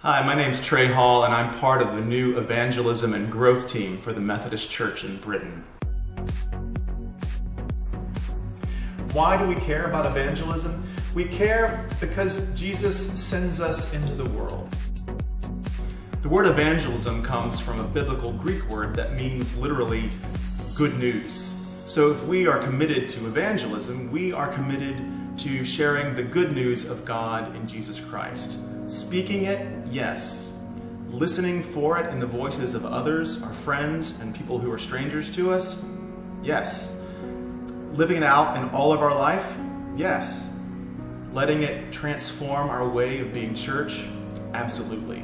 Hi, my name's Trey Hall, and I'm part of the new Evangelism and Growth team for the Methodist Church in Britain. Why do we care about evangelism? We care because Jesus sends us into the world. The word evangelism comes from a biblical Greek word that means literally good news. So if we are committed to evangelism, we are committed to sharing the good news of God in Jesus Christ. Speaking it, yes. Listening for it in the voices of others, our friends, and people who are strangers to us, yes. Living it out in all of our life, yes. Letting it transform our way of being church, absolutely.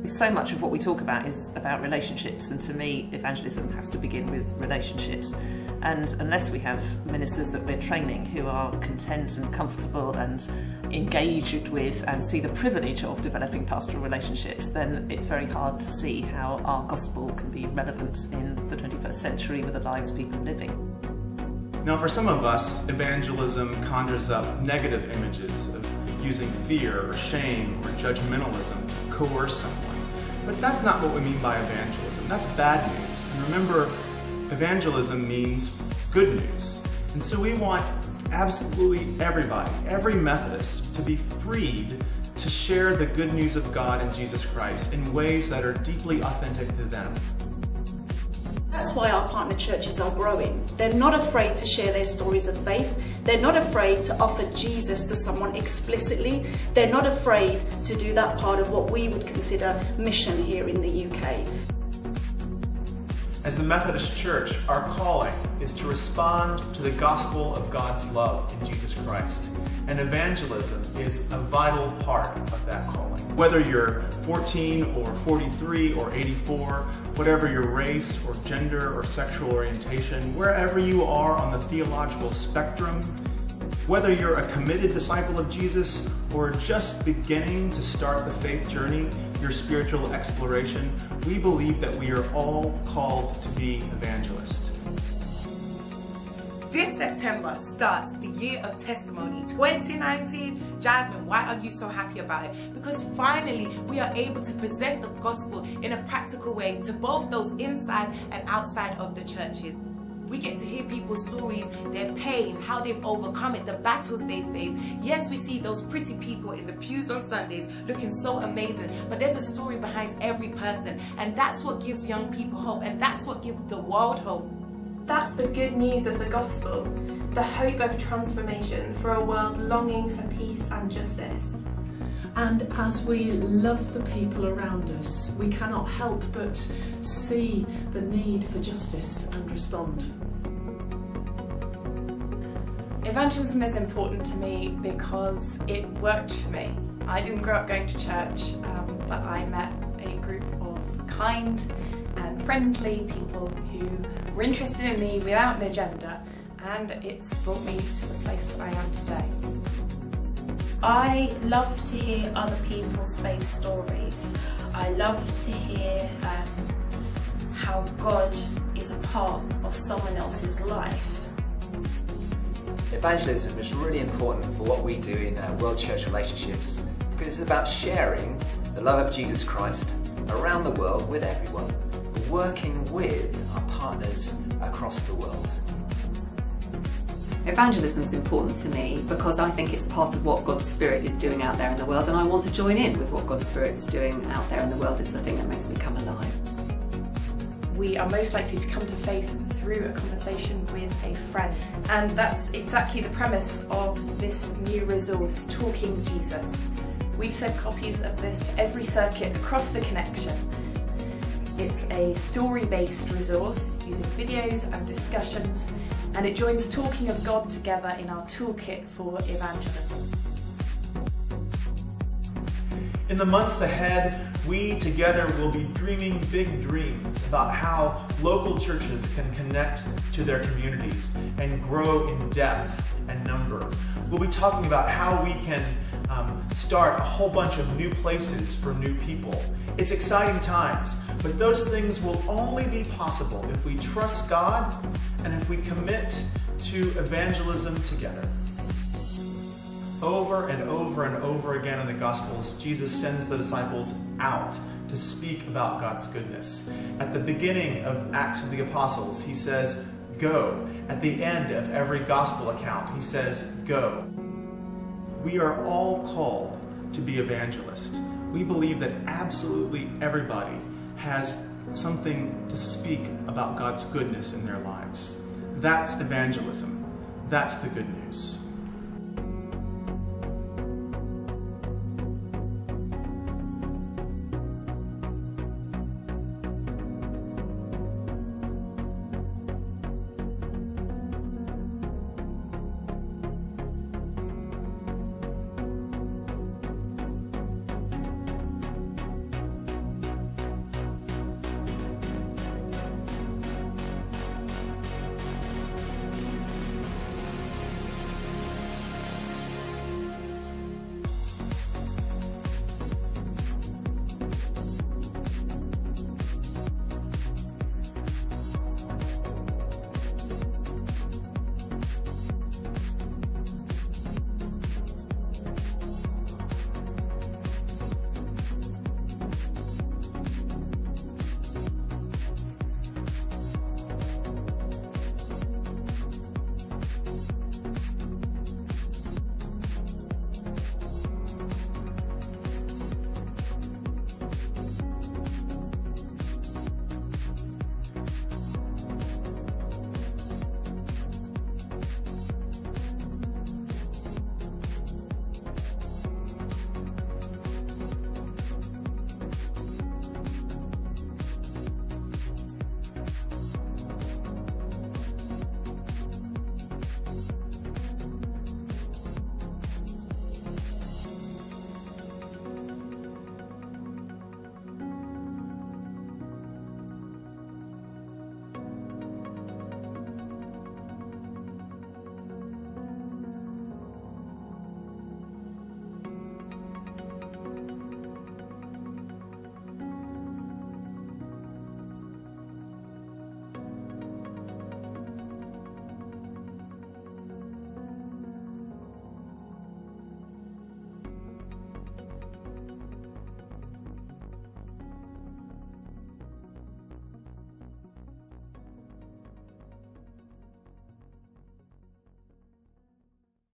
So much of what we talk about is about relationships, and to me evangelism has to begin with relationships. And unless we have ministers that we're training who are content and comfortable and engaged with and see the privilege of developing pastoral relationships, then it's very hard to see how our gospel can be relevant in the 21st century with the lives people are living. Now, for some of us, evangelism conjures up negative images of using fear or shame or judgmentalism to coerce someone. But that's not what we mean by evangelism. That's bad news. And remember, evangelism means good news. And so we want absolutely everybody, every Methodist, to be freed to share the good news of God in Jesus Christ in ways that are deeply authentic to them. That's why our partner churches are growing. They're not afraid to share their stories of faith. They're not afraid to offer Jesus to someone explicitly. They're not afraid to do that part of what we would consider mission here in the UK. As the Methodist Church, our calling is to respond to the gospel of God's love in Jesus Christ. And evangelism is a vital part of that calling. Whether you're 14 or 43 or 84, whatever your race or gender or sexual orientation, wherever you are on the theological spectrum, whether you're a committed disciple of Jesus or just beginning to start the faith journey, your spiritual exploration, we believe that we are all called to be evangelists. This September starts the Year of Testimony 2019. Jasmine, why are you so happy about it? Because finally we are able to present the gospel in a practical way to both those inside and outside of the churches. We get to hear people's stories, their pain, how they've overcome it, the battles they face. Yes, we see those pretty people in the pews on Sundays looking so amazing, but there's a story behind every person, and that's what gives young people hope, and that's what gives the world hope. That's the good news of the gospel, the hope of transformation for a world longing for peace and justice. And as we love the people around us, we cannot help but see the need for justice and respond. Evangelism is important to me because it worked for me. I didn't grow up going to church, but I met a group of kind and friendly people who were interested in me without an agenda, and it's brought me to the place that I am today. I love to hear other people's faith stories. I love to hear how God is a part of someone else's life. Evangelism is really important for what we do in World Church Relationships, because it's about sharing the love of Jesus Christ around the world with everyone, working with our partners across the world. Evangelism is important to me because I think it's part of what God's Spirit is doing out there in the world, and I want to join in with what God's Spirit is doing out there in the world. It's the thing that makes me come alive. We are most likely to come to faith through a conversation with a friend, and that's exactly the premise of this new resource, Talking Jesus. We've sent copies of this to every circuit across the Connection. It's a story-based resource using videos and discussions, and it joins talking of God together in our toolkit for evangelism. In the months ahead, we together will be dreaming big dreams about how local churches can connect to their communities and grow in depth and number. We'll be talking about how we can start a whole bunch of new places for new people. It's exciting times, but those things will only be possible if we trust God and if we commit to evangelism together. Over and over and over again in the Gospels, Jesus sends the disciples out to speak about God's goodness. At the beginning of Acts of the Apostles, he says, go. At the end of every Gospel account, he says, go. We are all called to be evangelists. We believe that absolutely everybody has something to speak about God's goodness in their lives. That's evangelism. That's the good news.